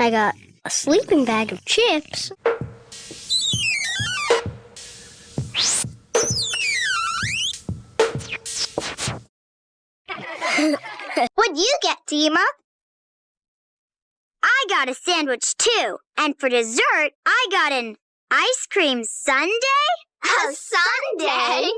I got a sleeping bag of chips. What'd you get, Deema? I got a sandwich too. And for dessert, I got an ice cream sundae? A sundae?